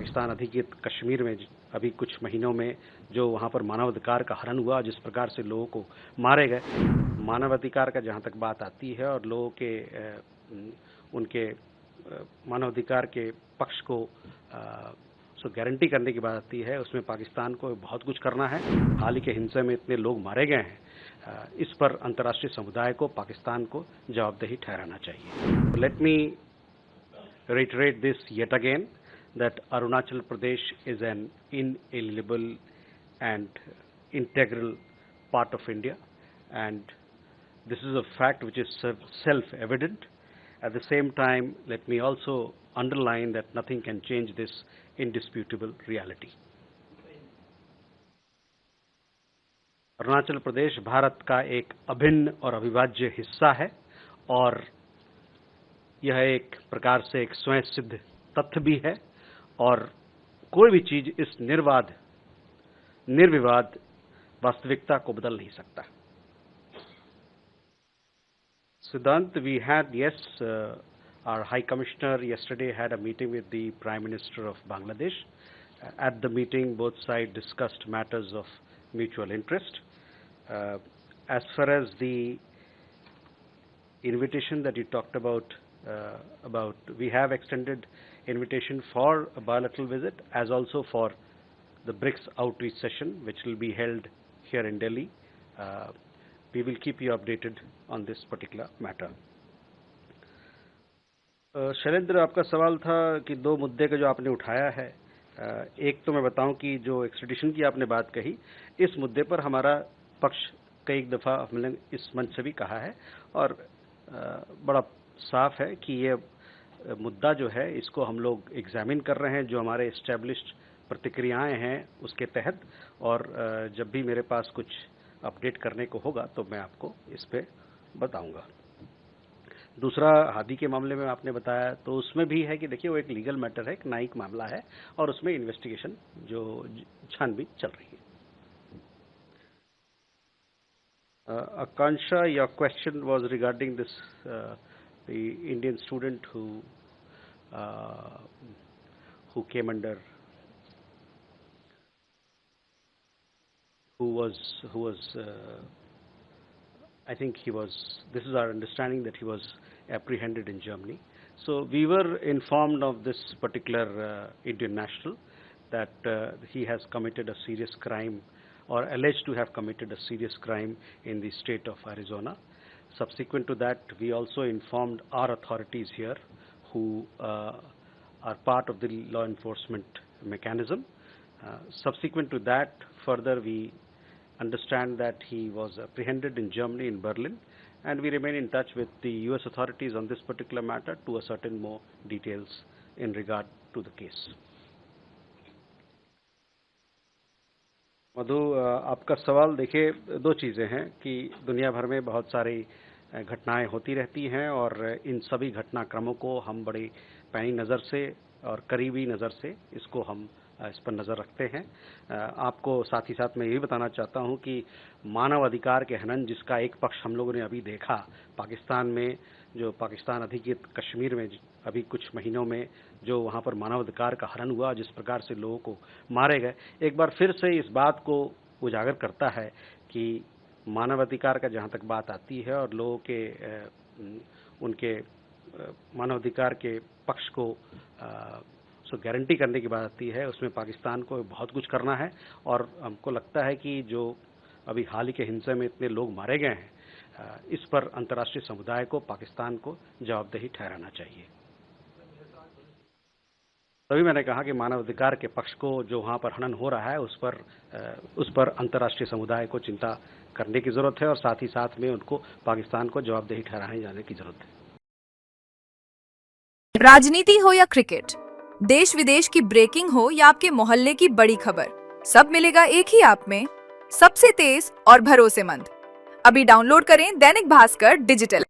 पाकिस्तान अधिकृत कश्मीर में अभी कुछ महीनों में जो वहाँ पर मानवाधिकार का हनन हुआ, जिस प्रकार से लोगों को मारे गए, मानवाधिकार का जहाँ तक बात आती है और लोगों के उनके मानवाधिकार के पक्ष को गारंटी करने की बात आती है, उसमें पाकिस्तान को बहुत कुछ करना है। हाल ही के हिंसा में इतने लोग मारे गए हैं, इस पर अंतर्राष्ट्रीय समुदाय को, पाकिस्तान को जवाबदेही ठहराना चाहिए। Let me reiterate this yet again, that Arunachal Pradesh is an inalienable and integral part of India, and this is a fact which is self-evident. At the same time, let me also underline that nothing can change this indisputable reality. Arunachal Pradesh Bharat का एक अभिन्न और अविभाज्य हिस्सा है और यह एक प्रकार से एक स्वयं सिद्ध तथ्य भी है और कोई भी चीज इस निर्विवाद वास्तविकता को बदल नहीं सकता। Siddhant, we had, our High Commissioner yesterday had a meeting with the Prime Minister of Bangladesh. At the meeting, both sides discussed matters of mutual interest. As far as the invitation that you talked about, we have extended invitation for a bilateral visit as also for the BRICS outreach session which will be held here in Delhi. We will keep you updated on this particular matter. Shailendra, आपका सवाल था कि दो मुद्दे का जो आपने उठाया है, एक तो मैं बताऊं कि जो एक्स्ट्रेडिशन की आपने बात कही, इस मुद्दे पर हमारा पक्ष कई दफ़ा हमने इस मंच से भी कहा है और बड़ा साफ है कि ये मुद्दा जो है इसको हम लोग एग्जामिन कर रहे हैं जो हमारे एस्टेब्लिश्ड प्रतिक्रियाएं हैं उसके तहत, और जब भी मेरे पास कुछ अपडेट करने को होगा तो मैं आपको इस पे बताऊंगा। दूसरा, हादी के मामले में आपने बताया तो उसमें भी है कि देखिए वो एक लीगल मैटर है, एक न्यायिक मामला है और उसमें इन्वेस्टिगेशन जो छानबीन चल रही है। Akansha, your question was regarding this the Indian student who came under, who was I think he was, this is our understanding that he was apprehended in Germany. So we were informed of this particular Indian national that he has committed a serious crime or alleged to have committed a serious crime in the state of Arizona. Subsequent to that, we also informed our authorities here who are part of the law enforcement mechanism. Subsequent to that, further we understand that he was apprehended in Germany, in Berlin, and we remain in touch with the US authorities on this particular matter to ascertain more details in regard to the case. मधु, आपका सवाल, देखिए दो चीज़ें हैं कि दुनिया भर में बहुत सारी घटनाएं होती रहती हैं और इन सभी घटनाक्रमों को हम बड़ी पैनी नज़र से और करीबी नज़र से इसको हम इस पर नज़र रखते हैं। आपको साथ ही साथ मैं ये भी बताना चाहता हूं कि मानव अधिकार के हनन जिसका एक पक्ष हम लोगों ने अभी देखा पाकिस्तान में, जो पाकिस्तान अधिकृत कश्मीर में अभी कुछ महीनों में जो वहां पर मानवाधिकार का हनन हुआ, जिस प्रकार से लोगों को मारे गए, एक बार फिर से इस बात को उजागर करता है कि मानवाधिकार का जहां तक बात आती है और लोगों के उनके मानवाधिकार के पक्ष को गारंटी करने की बात आती है, उसमें पाकिस्तान को बहुत कुछ करना है और हमको लगता है कि जो अभी हाल ही के हिंसा में इतने लोग मारे गए हैं, इस पर अंतर्राष्ट्रीय समुदाय को, पाकिस्तान को जवाबदेही ठहराना चाहिए। तभी मैंने कहा कि मानवाधिकार के पक्ष को जो वहाँ पर हनन हो रहा है उस पर अंतर्राष्ट्रीय समुदाय को चिंता करने की जरूरत है और साथ ही साथ में उनको पाकिस्तान को जवाबदेही ठहराने जाने की जरूरत है। राजनीति हो या क्रिकेट, देश विदेश की ब्रेकिंग हो या आपके मोहल्ले की बड़ी खबर, सब मिलेगा एक ही ऐप में, सबसे तेज और भरोसेमंद। अभी डाउनलोड करें दैनिक भास्कर डिजिटल।